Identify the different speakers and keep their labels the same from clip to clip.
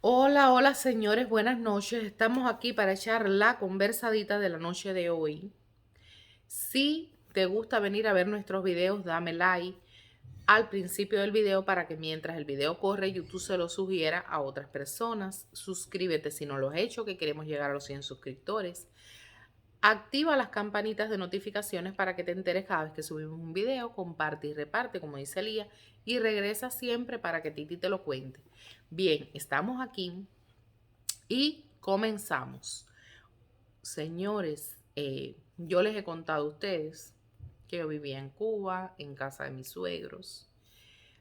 Speaker 1: Hola, hola señores, buenas noches. Estamos aquí para echar la conversadita de la noche de hoy. Si te gusta venir a ver nuestros videos, dame like al principio del video para que mientras el video corre, YouTube se lo sugiera a otras personas. Suscríbete si no lo has hecho, que queremos llegar a los 100 suscriptores. Activa las campanitas de notificaciones para que te enteres cada vez que subimos un video. Comparte y reparte, como dice Lía, y regresa siempre para que Titi te lo cuente. Bien, estamos aquí y comenzamos. Señores, yo les he contado a ustedes que yo vivía en Cuba, en casa de mis suegros.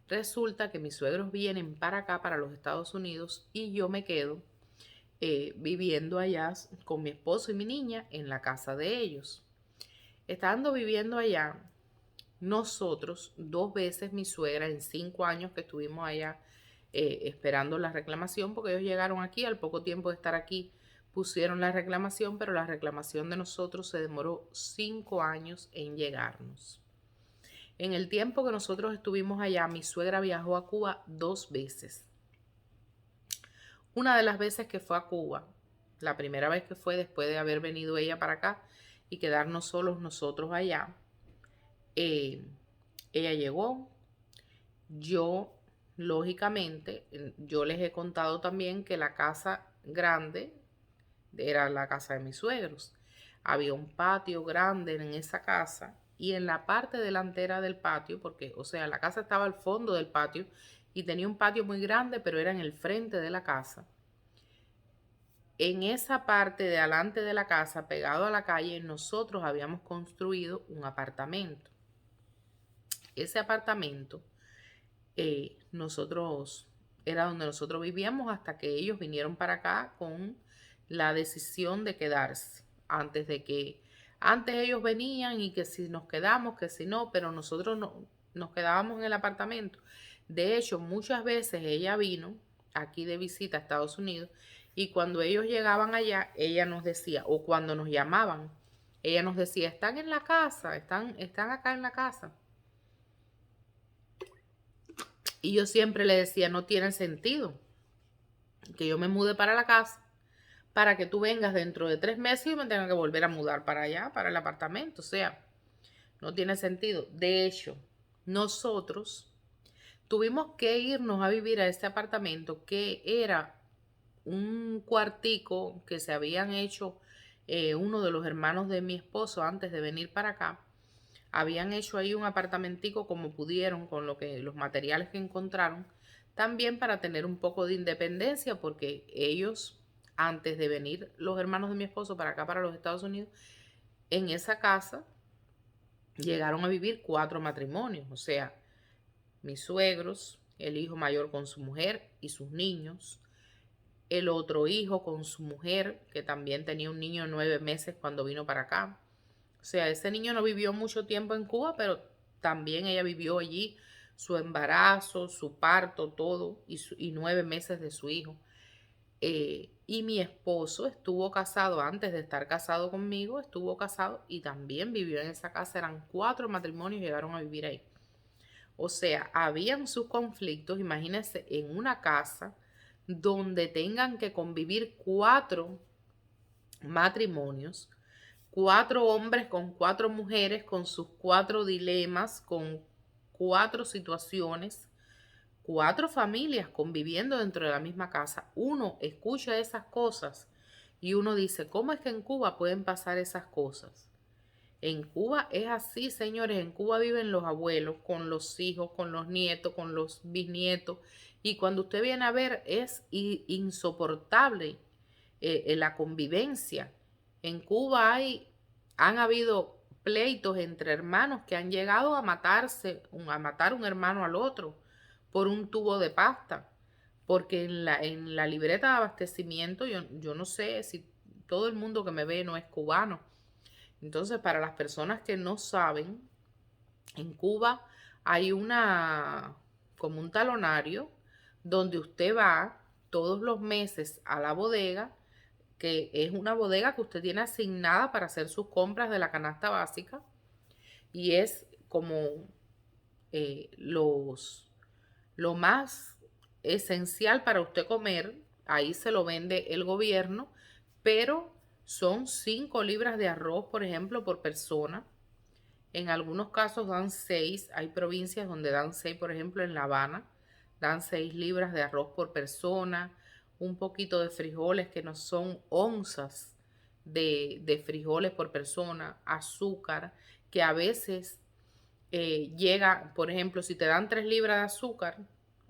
Speaker 1: Resulta que mis suegros vienen para acá, para los Estados Unidos, y yo me quedo viviendo allá con mi esposo y mi niña en la casa de ellos. Estando viviendo allá, nosotros, dos veces mi suegra en 5 años que estuvimos allá esperando la reclamación, porque ellos llegaron aquí, al poco tiempo de estar aquí, pusieron la reclamación, pero la reclamación de nosotros se demoró 5 años en llegarnos. En el tiempo que nosotros estuvimos allá, mi suegra viajó a Cuba 2 veces. Una de las veces que fue a Cuba, la primera vez que fue después de haber venido ella para acá y quedarnos solos nosotros allá, eh, ella llegó. Yo, lógicamente, yo les he contado también que la casa grande era la casa de mis suegros. Había un patio grande en esa casa y en la parte delantera del patio, porque, o sea, la casa estaba al fondo del patio y tenía un patio muy grande, pero era en el frente de la casa. En esa parte de adelante de la casa, pegado a la calle, nosotros habíamos construido un apartamento. Ese apartamento nosotros era donde nosotros vivíamos hasta que ellos vinieron para acá con la decisión de quedarse. Antes ellos venían y que si nos quedamos, que si no, pero nosotros no, nos quedábamos en el apartamento. De hecho, muchas veces ella vino aquí de visita a Estados Unidos y cuando ellos llegaban allá, ella nos decía, o cuando nos llamaban, ella nos decía, están en la casa, están acá en la casa. Y yo siempre le decía, no tiene sentido que yo me mude para la casa para que tú vengas dentro de 3 meses y me tenga que volver a mudar para allá, para el apartamento. O sea, no tiene sentido. De hecho, nosotros tuvimos que irnos a vivir a este apartamento que era un cuartico que se habían hecho uno de los hermanos de mi esposo antes de venir para acá. Habían hecho ahí un apartamentico como pudieron con los materiales que encontraron, también para tener un poco de independencia, porque ellos, antes de venir los hermanos de mi esposo para acá, para los Estados Unidos, en esa casa llegaron a vivir 4 matrimonios, o sea, mis suegros, el hijo mayor con su mujer y sus niños, el otro hijo con su mujer, que también tenía un niño de 9 meses cuando vino para acá. O sea, ese niño no vivió mucho tiempo en Cuba, pero también ella vivió allí su embarazo, su parto, todo, y 9 meses de su hijo. Y mi esposo estuvo casado, antes de estar casado conmigo, estuvo casado y también vivió en esa casa. Eran 4 matrimonios y llegaron a vivir ahí. O sea, habían sus conflictos, imagínense, en una casa donde tengan que convivir 4 matrimonios, 4 hombres con 4 mujeres, con sus 4 dilemas, con 4 situaciones, 4 familias conviviendo dentro de la misma casa. Uno escucha esas cosas y uno dice, ¿cómo es que en Cuba pueden pasar esas cosas? En Cuba es así, señores. En Cuba viven los abuelos con los hijos, con los nietos, con los bisnietos. Y cuando usted viene a ver, es insoportable la convivencia. En Cuba han habido pleitos entre hermanos que han llegado a matarse, a matar un hermano al otro por un tubo de pasta. Porque en la libreta de abastecimiento, yo no sé si todo el mundo que me ve no es cubano. Entonces, para las personas que no saben, en Cuba hay como un talonario donde usted va todos los meses a la bodega, que es una bodega que usted tiene asignada para hacer sus compras de la canasta básica y es como lo más esencial para usted comer ahí se lo vende el gobierno, pero son 5 libras de arroz, por ejemplo, por persona. En algunos casos dan 6. Hay provincias donde dan 6, por ejemplo, en La Habana, dan 6 libras de arroz por persona, un poquito de frijoles que no son onzas de frijoles por persona, azúcar, que a veces llega, por ejemplo, si te dan 3 libras de azúcar,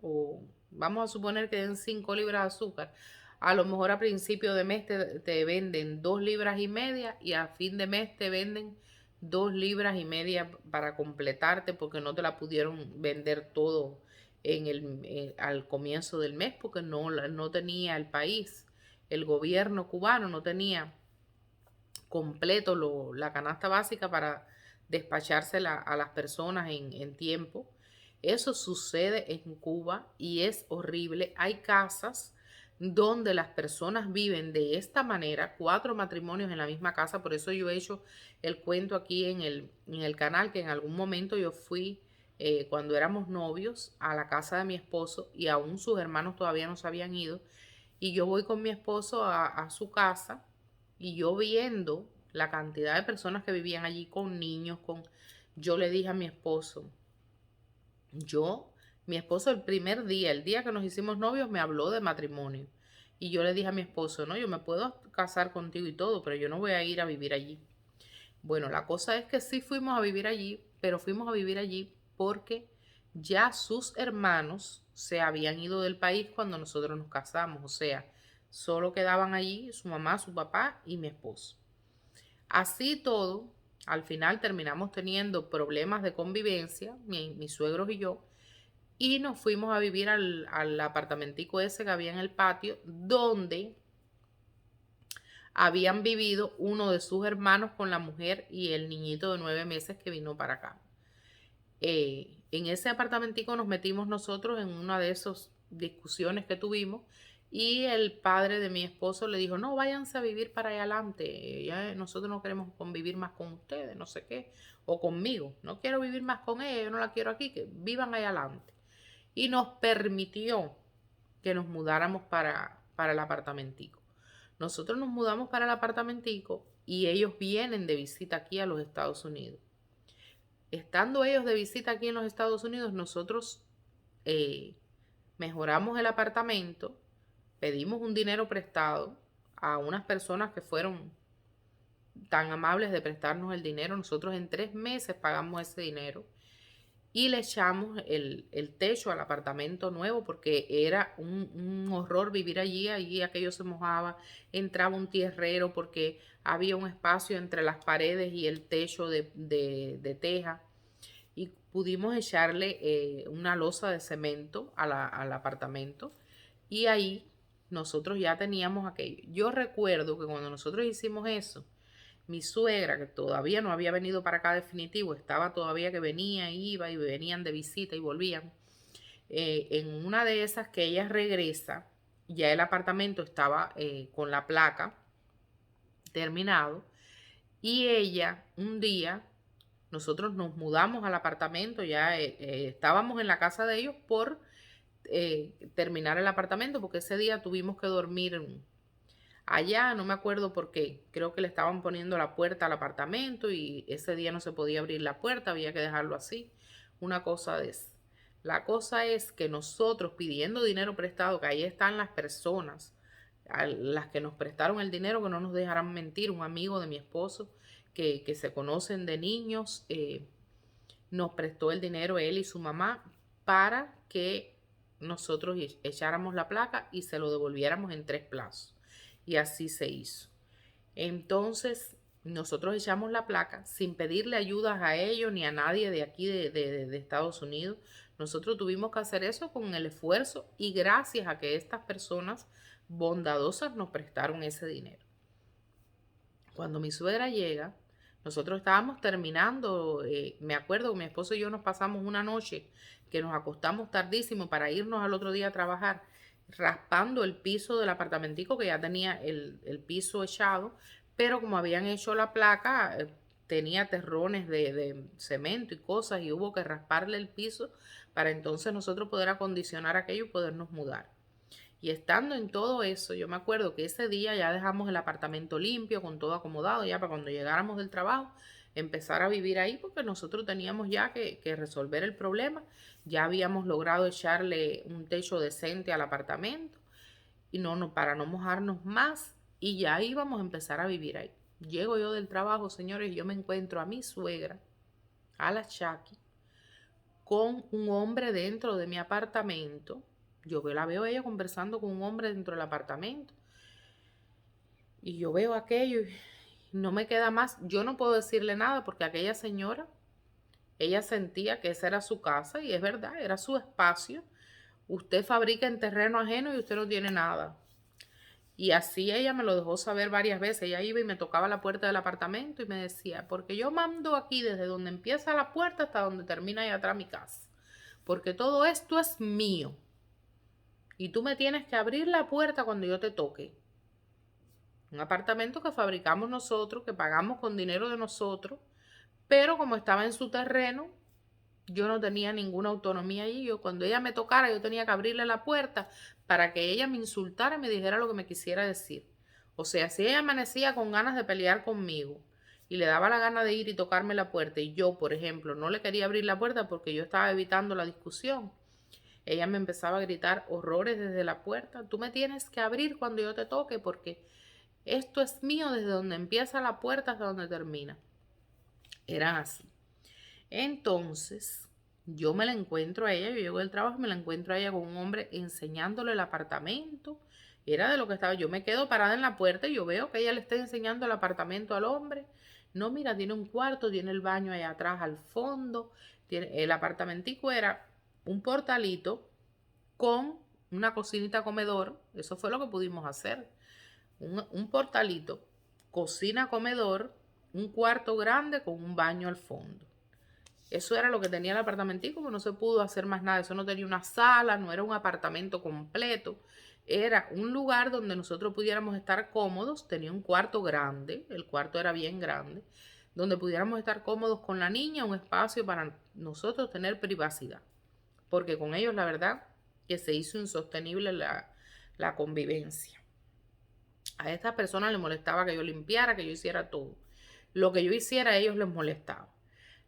Speaker 1: o vamos a suponer que den 5 libras de azúcar, a lo mejor a principio de mes te venden 2 libras y media y a fin de mes te venden 2 libras y media para completarte porque no te la pudieron vender todo al comienzo del mes porque no tenía el país, el gobierno cubano no tenía completo la canasta básica para despachársela a las personas en tiempo. Eso sucede en Cuba y es horrible. Hay casas donde las personas viven de esta manera, 4 matrimonios en la misma casa. Por eso yo he hecho el cuento aquí en el canal, que en algún momento yo fui, cuando éramos novios, a la casa de mi esposo y aún sus hermanos todavía no se habían ido. Y yo voy con mi esposo a su casa y yo viendo la cantidad de personas que vivían allí con niños, yo le dije a mi esposo, mi esposo el primer día, el día que nos hicimos novios, me habló de matrimonio. Y yo le dije a mi esposo, no, yo me puedo casar contigo y todo, pero yo no voy a ir a vivir allí. Bueno, la cosa es que sí fuimos a vivir allí, pero fuimos a vivir allí porque ya sus hermanos se habían ido del país cuando nosotros nos casamos. O sea, solo quedaban allí su mamá, su papá y mi esposo. Así todo, al final terminamos teniendo problemas de convivencia, mis suegros y yo, y nos fuimos a vivir al apartamentico ese que había en el patio, donde habían vivido uno de sus hermanos con la mujer y el niñito de 9 meses que vino para acá. En ese apartamentico nos metimos nosotros en una de esas discusiones que tuvimos y el padre de mi esposo le dijo, no, váyanse a vivir para allá adelante, ya nosotros no queremos convivir más con ustedes, no sé qué, o conmigo, no quiero vivir más con ella, yo no la quiero aquí, que vivan allá adelante. Y nos permitió que nos mudáramos para el apartamentico. Nosotros nos mudamos para el apartamentico y ellos vienen de visita aquí a los Estados Unidos. Estando ellos de visita aquí en los Estados Unidos, nosotros mejoramos el apartamento, pedimos un dinero prestado a unas personas que fueron tan amables de prestarnos el dinero. Nosotros en 3 meses pagamos ese dinero y le echamos el techo al apartamento nuevo porque era un horror vivir allí aquello se mojaba, entraba un tierrero porque había un espacio entre las paredes y el techo de teja y pudimos echarle una losa de cemento al apartamento y ahí nosotros ya teníamos aquello. Yo recuerdo que cuando nosotros hicimos eso, mi suegra, que todavía no había venido para acá definitivo, estaba todavía que venía, iba y venían de visita y volvían. En una de esas que ella regresa, ya el apartamento estaba con la placa terminado y ella un día, nosotros nos mudamos al apartamento, ya estábamos en la casa de ellos por terminar el apartamento porque ese día tuvimos que dormir allá, no me acuerdo por qué, creo que le estaban poniendo la puerta al apartamento y ese día no se podía abrir la puerta, había que dejarlo así, una cosa de esa. La cosa es que nosotros pidiendo dinero prestado, que ahí están las personas, a las que nos prestaron el dinero, que no nos dejarán mentir, un amigo de mi esposo, que se conocen de niños, nos prestó el dinero él y su mamá para que nosotros echáramos la placa y se lo devolviéramos en 3 plazos. Y así se hizo. Entonces, nosotros echamos la placa sin pedirle ayudas a ellos ni a nadie de aquí de Estados Unidos. Nosotros tuvimos que hacer eso con el esfuerzo y gracias a que estas personas bondadosas nos prestaron ese dinero. Cuando mi suegra llega, nosotros estábamos terminando, me acuerdo que mi esposo y yo nos pasamos una noche que nos acostamos tardísimo para irnos al otro día a trabajar, raspando el piso del apartamentico que ya tenía el piso echado, pero como habían hecho la placa, tenía terrones de cemento y cosas y hubo que rasparle el piso para entonces nosotros poder acondicionar aquello y podernos mudar. Y estando en todo eso, yo me acuerdo que ese día ya dejamos el apartamento limpio, con todo acomodado, ya para cuando llegáramos del trabajo, empezar a vivir ahí, porque nosotros teníamos ya que resolver el problema. Ya habíamos logrado echarle un techo decente al apartamento y para no mojarnos más, y ya íbamos a empezar a vivir ahí. Llego yo del trabajo, señores, y yo me encuentro a mi suegra, a la Chaki, con un hombre dentro de mi apartamento. Yo la veo a ella conversando con un hombre dentro del apartamento. Y yo veo aquello y no me queda más. Yo no puedo decirle nada porque aquella señora, ella sentía que esa era su casa y es verdad, era su espacio. Usted fabrica en terreno ajeno y usted no tiene nada. Y así ella me lo dejó saber varias veces. Ella iba y me tocaba la puerta del apartamento y me decía, porque yo mando aquí desde donde empieza la puerta hasta donde termina allá atrás mi casa. Porque todo esto es mío. Y tú me tienes que abrir la puerta cuando yo te toque. Un apartamento que fabricamos nosotros, que pagamos con dinero de nosotros, pero como estaba en su terreno, yo no tenía ninguna autonomía allí. Cuando ella me tocara, yo tenía que abrirle la puerta para que ella me insultara y me dijera lo que me quisiera decir. O sea, si ella amanecía con ganas de pelear conmigo y le daba la gana de ir y tocarme la puerta y yo, por ejemplo, no le quería abrir la puerta porque yo estaba evitando la discusión, ella me empezaba a gritar horrores desde la puerta. Tú me tienes que abrir cuando yo te toque porque esto es mío desde donde empieza la puerta hasta donde termina. Era así. Entonces, yo me la encuentro a ella, yo llego del trabajo y me la encuentro a ella con un hombre enseñándole el apartamento. Era de lo que estaba. Yo me quedo parada en la puerta y yo veo que ella le está enseñando el apartamento al hombre. No, mira, tiene un cuarto, tiene el baño allá atrás al fondo. El apartamentico era un portalito con una cocinita comedor. Eso fue lo que pudimos hacer. Un portalito, cocina comedor, un cuarto grande con un baño al fondo. Eso era lo que tenía el apartamentico, como no se pudo hacer más nada. Eso no tenía una sala, no era un apartamento completo. Era un lugar donde nosotros pudiéramos estar cómodos. Tenía un cuarto grande, el cuarto era bien grande, donde pudiéramos estar cómodos con la niña, un espacio para nosotros tener privacidad. Porque con ellos, la verdad, que se hizo insostenible la convivencia. A estas personas les molestaba que yo limpiara, que yo hiciera todo. Lo que yo hiciera a ellos les molestaba.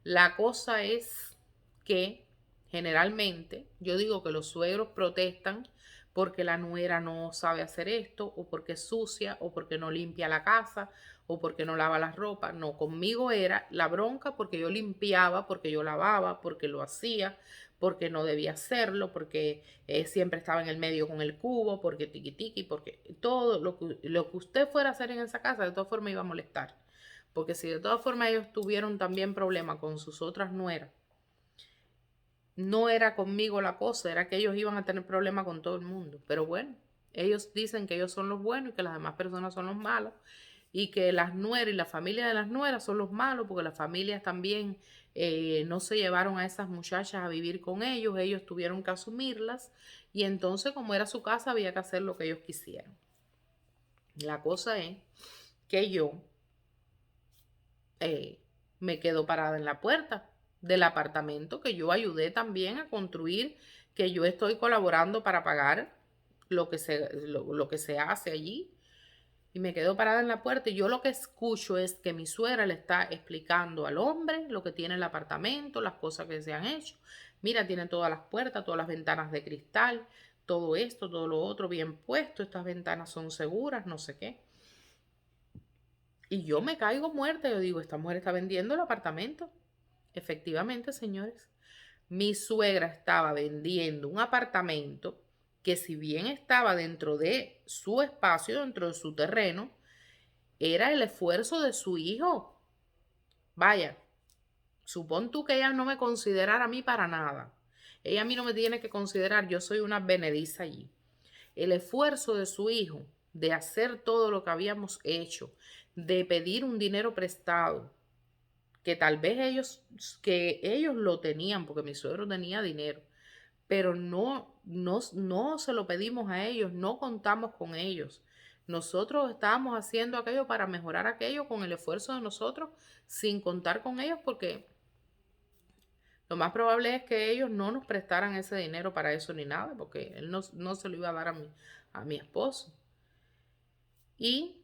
Speaker 1: La cosa es que generalmente yo digo que los suegros protestan porque la nuera no sabe hacer esto, o porque es sucia, o porque no limpia la casa, o porque no lava la ropa. No, conmigo era la bronca porque yo limpiaba, porque yo lavaba, porque lo hacía, porque no debía hacerlo, porque siempre estaba en el medio con el cubo, porque tiqui tiqui, porque todo lo que usted fuera a hacer en esa casa de todas formas iba a molestar. Porque si de todas formas ellos tuvieron también problemas con sus otras nueras, no era conmigo la cosa, era que ellos iban a tener problemas con todo el mundo. Pero bueno, ellos dicen que ellos son los buenos y que las demás personas son los malos. Y que las nueras y la familia de las nueras son los malos, porque las familias también no se llevaron a esas muchachas a vivir con ellos tuvieron que asumirlas. Y entonces, como era su casa, había que hacer lo que ellos quisieran. La cosa es que yo me quedo parada en la puerta del apartamento que yo ayudé también a construir, que yo estoy colaborando para pagar lo que se hace allí. Y me quedo parada en la puerta y yo lo que escucho es que mi suegra le está explicando al hombre lo que tiene el apartamento, las cosas que se han hecho. Mira, tiene todas las puertas, todas las ventanas de cristal, todo esto, todo lo otro bien puesto, estas ventanas son seguras, no sé qué. Y yo me caigo muerta. Yo digo, esta mujer está vendiendo el apartamento. Efectivamente, señores, mi suegra estaba vendiendo un apartamento que, si bien estaba dentro de su espacio, dentro de su terreno, era el esfuerzo de su hijo. Vaya, supón tú que ella no me considerara a mí para nada. Ella a mí no me tiene que considerar, yo soy una benediza allí. El esfuerzo de su hijo de hacer todo lo que habíamos hecho, de pedir un dinero prestado, que tal vez ellos lo tenían, porque mi suegro tenía dinero, pero no se lo pedimos a ellos, no contamos con ellos. Nosotros estábamos haciendo aquello para mejorar aquello con el esfuerzo de nosotros, sin contar con ellos, porque lo más probable es que ellos no nos prestaran ese dinero para eso ni nada, porque él no se lo iba a dar a mi esposo. Y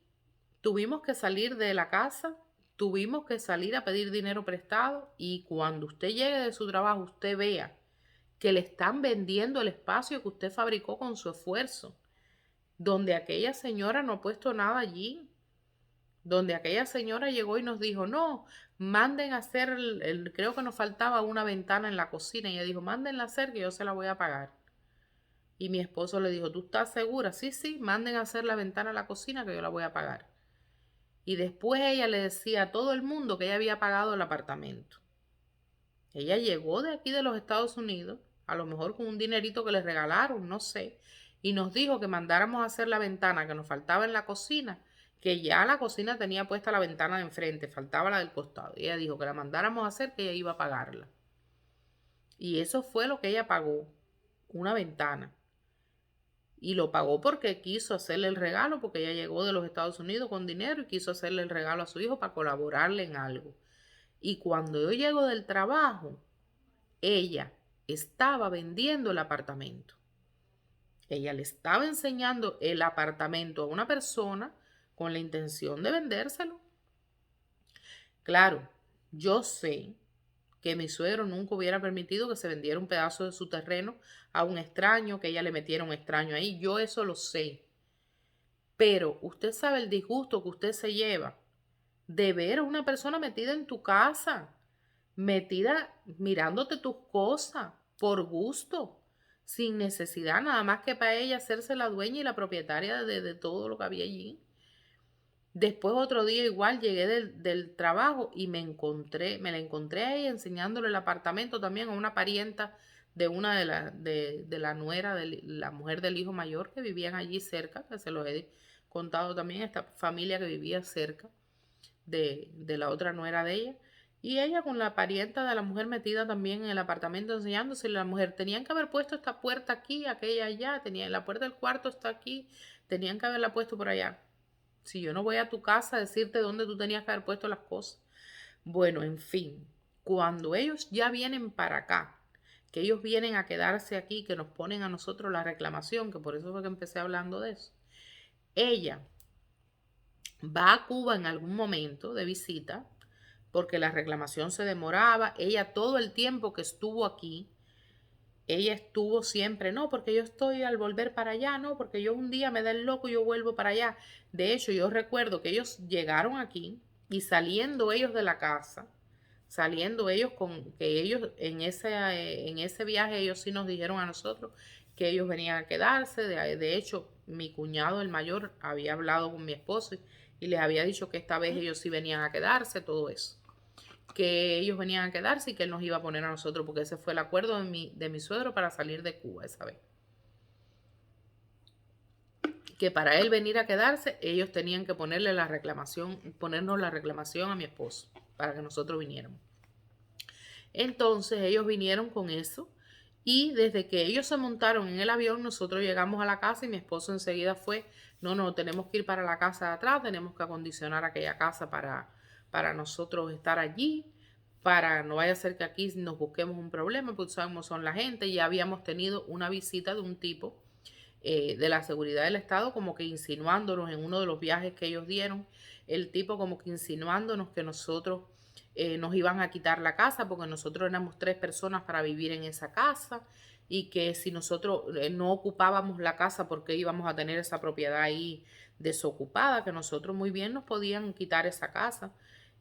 Speaker 1: tuvimos que salir de la casa, tuvimos que salir a pedir dinero prestado y cuando usted llegue de su trabajo, usted vea que le están vendiendo el espacio que usted fabricó con su esfuerzo, donde aquella señora no ha puesto nada allí, donde aquella señora llegó y nos dijo, no, manden a hacer, creo que nos faltaba una ventana en la cocina, y ella dijo, mándenla a hacer que yo se la voy a pagar. Y mi esposo le dijo, ¿tú estás segura? Sí, sí, manden a hacer la ventana en la cocina que yo la voy a pagar. Y después ella le decía a todo el mundo que ella había pagado el apartamento. Ella llegó de aquí de los Estados Unidos, a lo mejor con un dinerito que le regalaron, no sé, y nos dijo que mandáramos a hacer la ventana que nos faltaba en la cocina, que ya la cocina tenía puesta la ventana de enfrente, faltaba la del costado. Y ella dijo que la mandáramos a hacer, que ella iba a pagarla. Y eso fue lo que ella pagó, una ventana. Y lo pagó porque quiso hacerle el regalo, porque ella llegó de los Estados Unidos con dinero y quiso hacerle el regalo a su hijo para colaborarle en algo. Y cuando yo llego del trabajo, ella estaba vendiendo el apartamento. Ella le estaba enseñando el apartamento a una persona con la intención de vendérselo. Claro, yo sé que mi suegro nunca hubiera permitido que se vendiera un pedazo de su terreno a un extraño, que ella le metiera un extraño ahí. Yo eso lo sé. Pero usted sabe el disgusto que usted se lleva de ver a una persona metida en tu casa, metida mirándote tus cosas por gusto, sin necesidad, nada más que para ella hacerse la dueña y la propietaria de todo lo que había allí. Después otro día igual llegué del trabajo y me la encontré a ella enseñándole el apartamento también a una parienta de una de la nuera, de la mujer del hijo mayor que vivían allí cerca, que se los he contado también, esta familia que vivía cerca de la otra nuera de ella. Y ella con la parienta de la mujer metida también en el apartamento enseñándose. La mujer, tenían que haber puesto esta puerta aquí, aquella allá, la puerta del cuarto está aquí, tenían que haberla puesto por allá. Si yo no voy a tu casa a decirte dónde tú tenías que haber puesto las cosas. Bueno, en fin, cuando ellos ya vienen para acá, que ellos vienen a quedarse aquí, que nos ponen a nosotros la reclamación, que por eso fue que empecé hablando de eso, ella va a Cuba en algún momento de visita, porque la reclamación se demoraba, ella todo el tiempo que estuvo aquí, ella estuvo siempre, no, porque yo estoy al volver para allá, no, porque yo un día me da el loco y yo vuelvo para allá. De hecho, yo recuerdo que ellos llegaron aquí y saliendo ellos de la casa, saliendo ellos con, que ellos en ese viaje ellos sí nos dijeron a nosotros que ellos venían a quedarse. De hecho, mi cuñado, el mayor, había hablado con mi esposo y les había dicho que esta vez ellos sí venían a quedarse, todo eso, que ellos venían a quedarse y que él nos iba a poner a nosotros, porque ese fue el acuerdo de mi suegro para salir de Cuba esa vez. Que para él venir a quedarse, ellos tenían que ponernos la reclamación a mi esposo, para que nosotros viniéramos. Entonces ellos vinieron con eso y desde que ellos se montaron en el avión, nosotros llegamos a la casa y mi esposo enseguida fue, no, tenemos que ir para la casa de atrás, tenemos que acondicionar aquella casa para nosotros estar allí, para no vaya a ser que aquí nos busquemos un problema, porque sabemos son la gente. Ya habíamos tenido una visita de un tipo de la seguridad del Estado, como que insinuándonos en uno de los viajes que ellos dieron, el tipo como que insinuándonos que nosotros nos iban a quitar la casa, porque nosotros éramos 3 personas para vivir en esa casa, y que si nosotros no ocupábamos la casa porque íbamos a tener esa propiedad ahí desocupada, que nosotros muy bien nos podían quitar esa casa.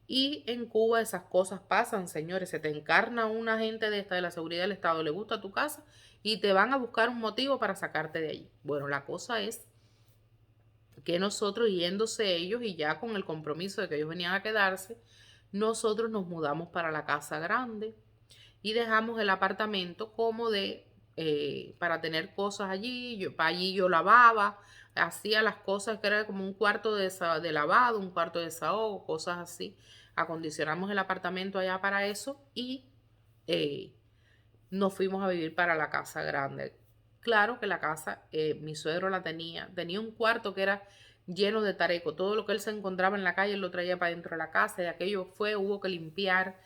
Speaker 1: Y en Cuba esas cosas pasan, señores. Se te encarna un agente de la seguridad del Estado, le gusta tu casa y te van a buscar un motivo para sacarte de allí. Bueno, la cosa es que nosotros, yéndose ellos y ya con el compromiso de que ellos venían a quedarse, nosotros nos mudamos para la casa grande y dejamos el apartamento como para tener cosas allí. Allí yo lavaba, hacía las cosas que era como un cuarto de lavado, un cuarto de desahogo, cosas así. Acondicionamos el apartamento allá para eso y nos fuimos a vivir para la casa grande. Claro que la casa, mi suegro tenía un cuarto que era lleno de tareco. Todo lo que él se encontraba en la calle lo traía para dentro de la casa y aquello hubo que limpiar.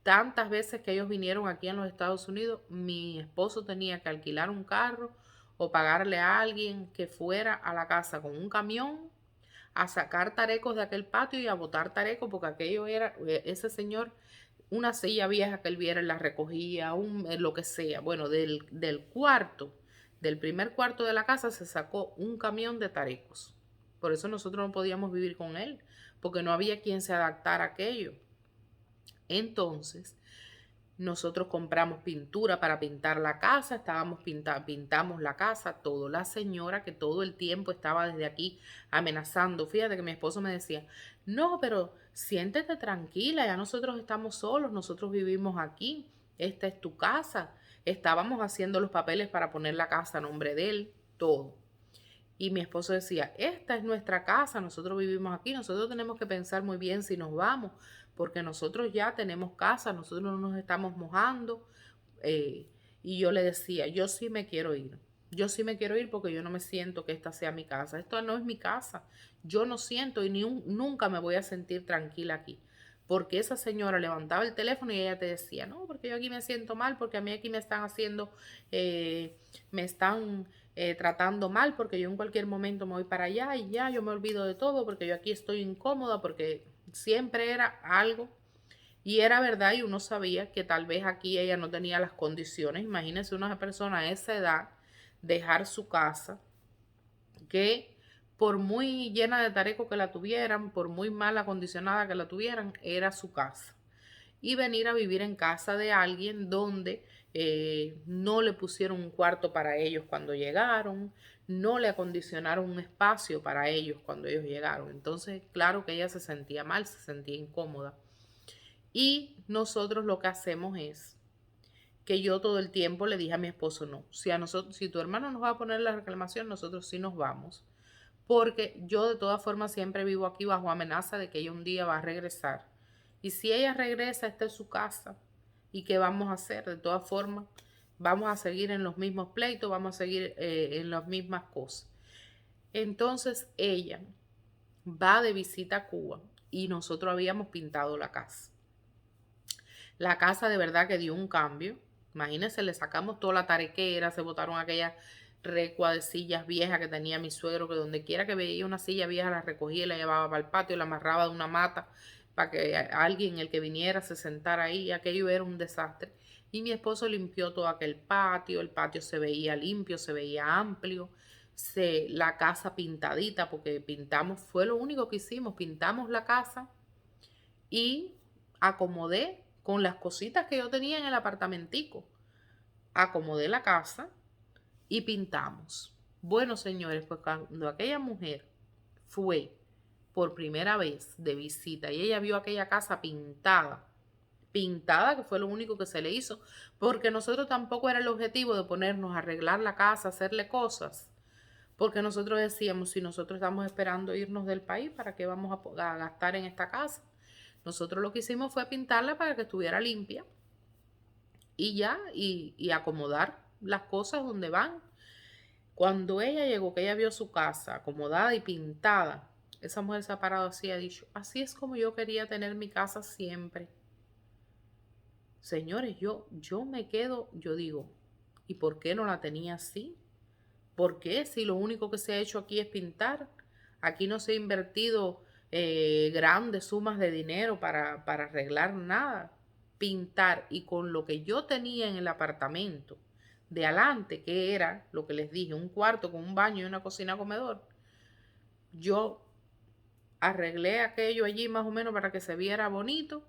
Speaker 1: Tantas veces que ellos vinieron aquí en los Estados Unidos, mi esposo tenía que alquilar un carro o pagarle a alguien que fuera a la casa con un camión a sacar tarecos de aquel patio y a botar tarecos, porque aquello era, ese señor, una silla vieja que él viera, la recogía, lo que sea. Bueno, del cuarto, del primer cuarto de la casa se sacó un camión de tarecos. Por eso nosotros no podíamos vivir con él, porque no había quien se adaptara a aquello. Entonces, nosotros compramos pintura para pintar la casa, pintamos la casa, todo. La señora que todo el tiempo estaba desde aquí amenazando. Fíjate que mi esposo me decía, no, pero siéntete tranquila, ya nosotros estamos solos, nosotros vivimos aquí, esta es tu casa. Estábamos haciendo los papeles para poner la casa a nombre de él, todo. Y mi esposo decía, esta es nuestra casa, nosotros vivimos aquí, nosotros tenemos que pensar muy bien si nos vamos, porque nosotros ya tenemos casa, nosotros no nos estamos mojando. Y yo le decía, yo sí me quiero ir, yo sí me quiero ir porque yo no me siento que esta sea mi casa, esto no es mi casa, yo no siento y nunca me voy a sentir tranquila aquí. Porque esa señora levantaba el teléfono y ella te decía, no, porque yo aquí me siento mal, porque a mí aquí me están haciendo, me están tratando mal, porque yo en cualquier momento me voy para allá y ya yo me olvido de todo, porque yo aquí estoy incómoda, porque siempre era algo. Y era verdad, y uno sabía que tal vez aquí ella no tenía las condiciones. Imagínense una persona a esa edad dejar su casa, que por muy llena de tareco que la tuvieran, por muy mal acondicionada que la tuvieran, era su casa. Y venir a vivir en casa de alguien donde no le pusieron un cuarto para ellos cuando llegaron, no le acondicionaron un espacio para ellos cuando ellos llegaron. Entonces, claro que ella se sentía mal, se sentía incómoda. Y nosotros lo que hacemos es que yo todo el tiempo le dije a mi esposo, no, si tu hermano nos va a poner la reclamación, nosotros sí nos vamos. Porque yo de todas formas siempre vivo aquí bajo amenaza de que ella un día va a regresar. Y si ella regresa, esta es su casa. ¿Y qué vamos a hacer? De todas formas, vamos a seguir en los mismos pleitos, vamos a seguir en las mismas cosas. Entonces ella va de visita a Cuba y nosotros habíamos pintado la casa. La casa de verdad que dio un cambio. Imagínense, le sacamos toda la tarequera, se botaron aquellas recua de sillas viejas que tenía mi suegro, que donde quiera que veía una silla vieja la recogía y la llevaba para el patio, la amarraba de una mata para que alguien, el que viniera, se sentara ahí. Aquello era un desastre. Y mi esposo limpió todo aquel patio, el patio se veía limpio, se veía amplio, la casa pintadita, porque pintamos, fue lo único que hicimos, pintamos la casa y acomodé con las cositas que yo tenía en el apartamentico. Acomodé la casa y pintamos. Bueno, señores, pues cuando aquella mujer fue por primera vez de visita y ella vio aquella casa pintada, que fue lo único que se le hizo, porque nosotros tampoco era el objetivo de ponernos a arreglar la casa, hacerle cosas, porque nosotros decíamos, si nosotros estamos esperando irnos del país, ¿para qué vamos a gastar en esta casa? Nosotros lo que hicimos fue pintarla para que estuviera limpia y ya, y acomodar las cosas donde van. Cuando ella llegó, que ella vio su casa acomodada y pintada, esa mujer se ha parado así y ha dicho, así es como yo quería tener mi casa siempre. Señores, yo me quedo, yo digo, ¿y por qué no la tenía así? ¿Por qué? Si lo único que se ha hecho aquí es pintar. Aquí no se ha invertido grandes sumas de dinero para arreglar nada. Pintar. Y con lo que yo tenía en el apartamento de adelante, que era lo que les dije, un cuarto con un baño y una cocina comedor, yo arreglé aquello allí más o menos para que se viera bonito.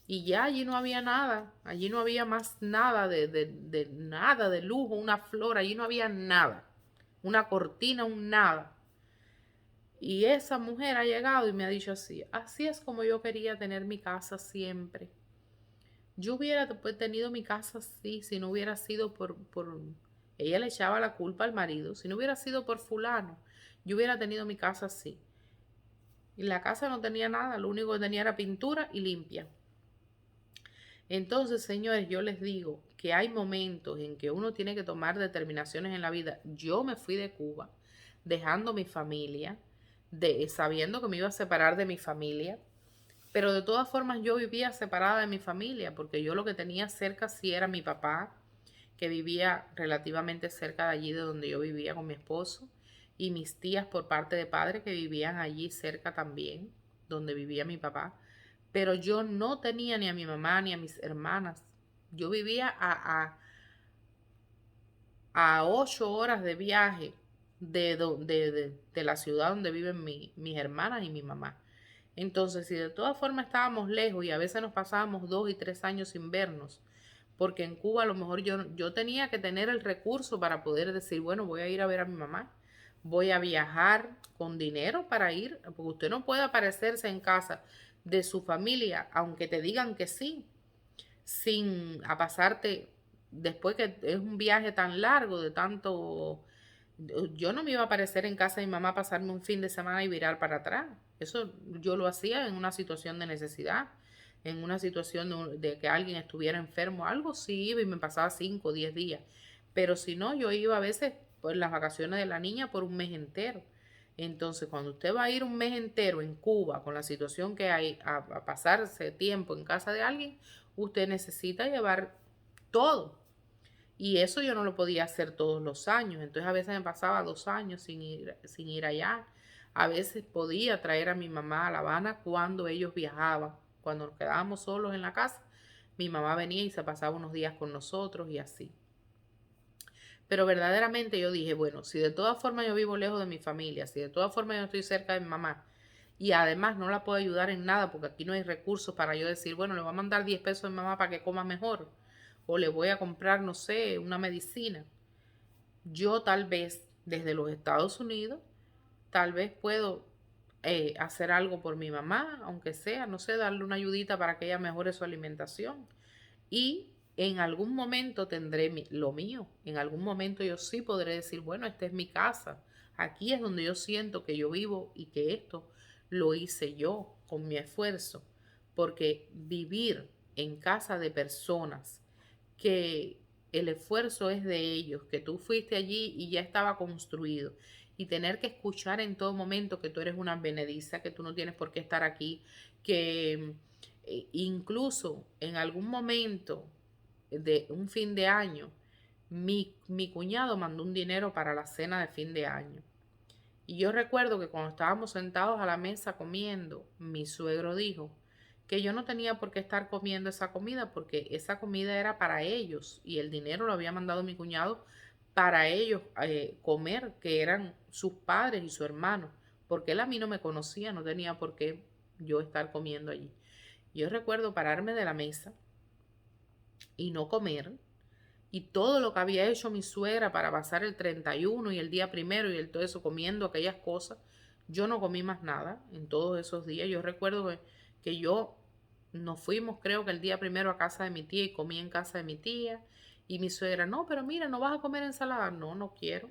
Speaker 1: Y ya allí no había nada, allí no había más nada de nada de lujo, una flor, allí no había nada, una cortina, un nada. Y esa mujer ha llegado y me ha dicho así, así es como yo quería tener mi casa siempre. Yo hubiera después tenido mi casa así si no hubiera sido ella le echaba la culpa al marido, si no hubiera sido por fulano, yo hubiera tenido mi casa así. Y la casa no tenía nada, lo único que tenía era pintura y limpia. Entonces, señores, yo les digo que hay momentos en que uno tiene que tomar determinaciones en la vida. Yo me fui de Cuba dejando mi familia, sabiendo que me iba a separar de mi familia, pero de todas formas yo vivía separada de mi familia porque yo lo que tenía cerca sí era mi papá, que vivía relativamente cerca de allí de donde yo vivía con mi esposo, y mis tías por parte de padre que vivían allí cerca también, donde vivía mi papá. Pero yo no tenía ni a mi mamá ni a mis hermanas. Yo vivía a 8 horas de viaje de la ciudad donde viven mis hermanas y mi mamá. Entonces, si de todas formas estábamos lejos y a veces nos pasábamos 2 y 3 años sin vernos, porque en Cuba a lo mejor yo tenía que tener el recurso para poder decir, bueno, voy a ir a ver a mi mamá, voy a viajar con dinero para ir, porque usted no puede aparecerse en casa de su familia, aunque te digan que sí, sin a pasarte, después que es un viaje tan largo, de tanto, yo no me iba a aparecer en casa de mi mamá a pasarme un fin de semana y virar para atrás. Eso yo lo hacía en una situación de necesidad, en una situación de que alguien estuviera enfermo, algo sí iba y me pasaba 5 o 10 días. Pero si no, yo iba a veces por las vacaciones de la niña por un mes entero. Entonces, cuando usted va a ir un mes entero en Cuba con la situación que hay, a pasarse tiempo en casa de alguien, usted necesita llevar todo. Y eso yo no lo podía hacer todos los años. Entonces a veces me pasaba 2 años sin ir allá. A veces podía traer a mi mamá a La Habana cuando ellos viajaban. Cuando nos quedábamos solos en la casa, mi mamá venía y se pasaba unos días con nosotros y así. Pero verdaderamente yo dije, bueno, si de todas formas yo vivo lejos de mi familia, si de todas formas yo estoy cerca de mi mamá y además no la puedo ayudar en nada porque aquí no hay recursos para yo decir, bueno, le voy a mandar 10 pesos a mi mamá para que coma mejor o le voy a comprar, no sé, una medicina. Yo tal vez desde los Estados Unidos, tal vez puedo hacer algo por mi mamá, aunque sea, no sé, darle una ayudita para que ella mejore su alimentación. Y en algún momento tendré lo mío. En algún momento yo sí podré decir, bueno, esta es mi casa. Aquí es donde yo siento que yo vivo y que esto lo hice yo con mi esfuerzo. Porque vivir en casa de personas que el esfuerzo es de ellos, que tú fuiste allí y ya estaba construido, y tener que escuchar en todo momento que tú eres una benediza, que tú no tienes por qué estar aquí, que incluso en algún momento de un fin de año, mi cuñado mandó un dinero para la cena de fin de año. Y yo recuerdo que cuando estábamos sentados a la mesa comiendo, mi suegro dijo que yo no tenía por qué estar comiendo esa comida porque esa comida era para ellos y el dinero lo había mandado mi cuñado para ellos comer, que eran sus padres y su hermano, porque él a mí no me conocía, no tenía por qué yo estar comiendo allí. Yo recuerdo pararme de la mesa y no comer, y todo lo que había hecho mi suegra para pasar el 31 y el día primero y el todo eso comiendo aquellas cosas, yo no comí más nada en todos esos días. Yo recuerdo que yo nos fuimos, creo que el día primero a casa de mi tía y comí en casa de mi tía. Y mi suegra, no, pero mira, no vas a comer ensalada. No, no quiero.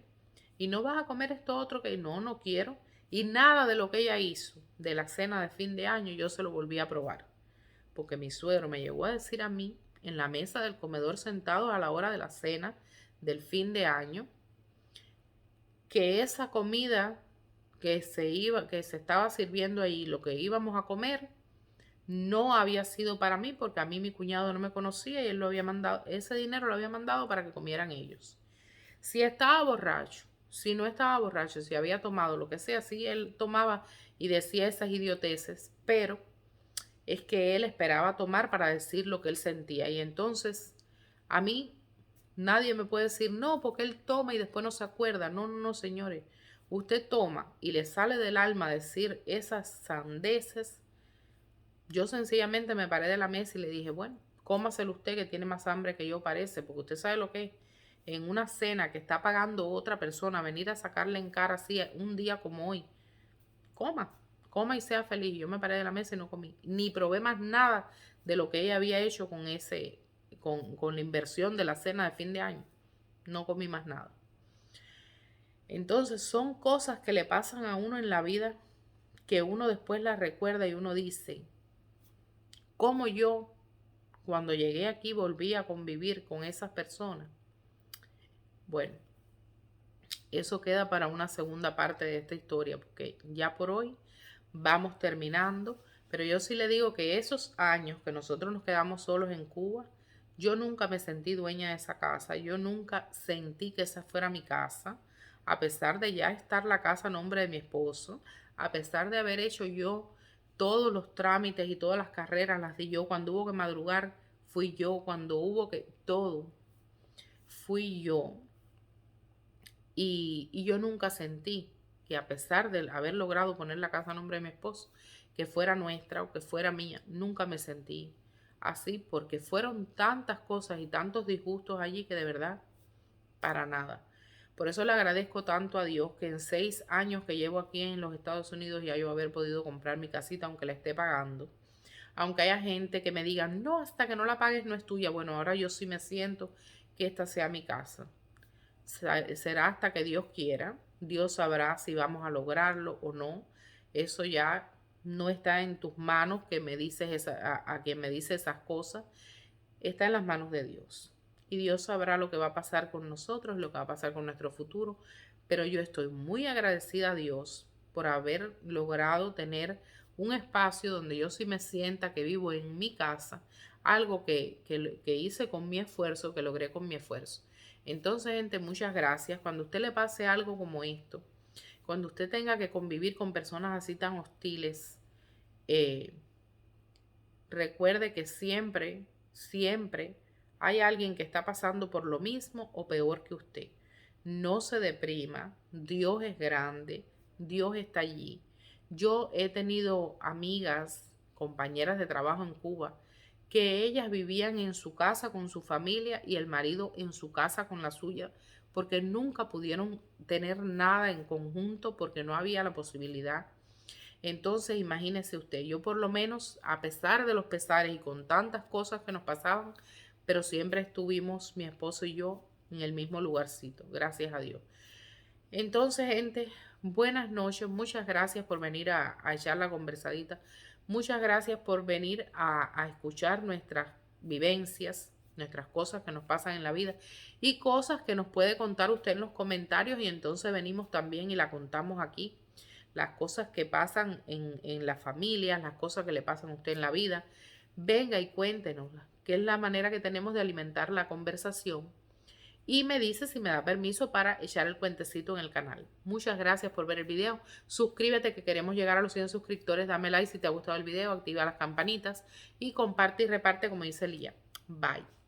Speaker 1: Y no vas a comer esto otro que no, no quiero. Y nada de lo que ella hizo de la cena de fin de año yo se lo volví a probar. Porque mi suegro me llegó a decir a mí en la mesa del comedor sentados a la hora de la cena del fin de año que esa comida que se estaba sirviendo ahí, lo que íbamos a comer, no había sido para mí porque a mí mi cuñado no me conocía y él lo había mandado, ese dinero lo había mandado para que comieran ellos. Si estaba borracho, si no estaba borracho, si había tomado lo que sea, si él tomaba y decía esas idioteces, pero es que él esperaba tomar para decir lo que él sentía. Y entonces a mí nadie me puede decir, no, porque él toma y después no se acuerda. No, no, no, señores. Usted toma y le sale del alma decir esas sandeces. Yo sencillamente me paré de la mesa y le dije, bueno, cómaselo usted que tiene más hambre que yo parece, porque usted sabe lo que es en una cena que está pagando otra persona, venir a sacarle en cara así un día como hoy. Coma, coma y sea feliz. Yo me paré de la mesa y no comí, ni probé más nada de lo que ella había hecho con la inversión de la cena de fin de año. No comí más nada. Entonces son cosas que le pasan a uno en la vida que uno después las recuerda y uno dice, ¿cómo yo cuando llegué aquí volví a convivir con esas personas? Bueno, eso queda para una segunda parte de esta historia, porque ya por hoy vamos terminando. Pero yo sí le digo que esos años que nosotros nos quedamos solos en Cuba, Yo nunca me sentí dueña de esa casa, yo nunca sentí que esa fuera mi casa, a pesar de ya estar la casa a nombre de mi esposo, a pesar de haber hecho yo todos los trámites y todas las carreras las di yo, cuando hubo que madrugar fui yo, cuando hubo que todo fui yo. Y yo nunca sentí que, a pesar de haber logrado poner la casa a nombre de mi esposo, que fuera nuestra o que fuera mía, nunca me sentí así, porque fueron tantas cosas y tantos disgustos allí que de verdad, para nada. Por eso le agradezco tanto a Dios que en 6 años que llevo aquí en los Estados Unidos ya yo haber podido comprar mi casita, aunque la esté pagando. Aunque haya gente que me diga, no, hasta que no la pagues no es tuya. Bueno, ahora yo sí me siento que esta sea mi casa. Será hasta que Dios quiera. Dios sabrá si vamos a lograrlo o no. Eso ya no está en tus manos, que me dices a quien me dice esas cosas. Está en las manos de Dios. Y Dios sabrá lo que va a pasar con nosotros, lo que va a pasar con nuestro futuro. Pero yo estoy muy agradecida a Dios por haber logrado tener un espacio donde yo sí me sienta que vivo en mi casa, algo que hice con mi esfuerzo, que logré con mi esfuerzo. Entonces, gente, muchas gracias. Cuando a usted le pase algo como esto, cuando usted tenga que convivir con personas así tan hostiles, recuerde que siempre, siempre hay alguien que está pasando por lo mismo o peor que usted. No se deprima, Dios es grande, Dios está allí. Yo he tenido amigas, compañeras de trabajo en Cuba, que ellas vivían en su casa con su familia y el marido en su casa con la suya, porque nunca pudieron tener nada en conjunto porque no había la posibilidad. Entonces, imagínese usted, yo por lo menos, a pesar de los pesares y con tantas cosas que nos pasaban, pero siempre estuvimos, mi esposo y yo, en el mismo lugarcito, gracias a Dios. Entonces, gente, buenas noches, muchas gracias por venir a echar la conversadita, muchas gracias por venir a escuchar nuestras vivencias, nuestras cosas que nos pasan en la vida y cosas que nos puede contar usted en los comentarios, y entonces venimos también y la contamos aquí. Las cosas que pasan en la familia, las cosas que le pasan a usted en la vida. Venga y cuéntenos, que es la manera que tenemos de alimentar la conversación. Y me dice si me da permiso para echar el cuentecito en el canal. Muchas gracias por ver el video. Suscríbete, que queremos llegar a los 100 suscriptores. Dame like si te ha gustado el video, activa las campanitas y comparte y reparte como dice Lía. Bye.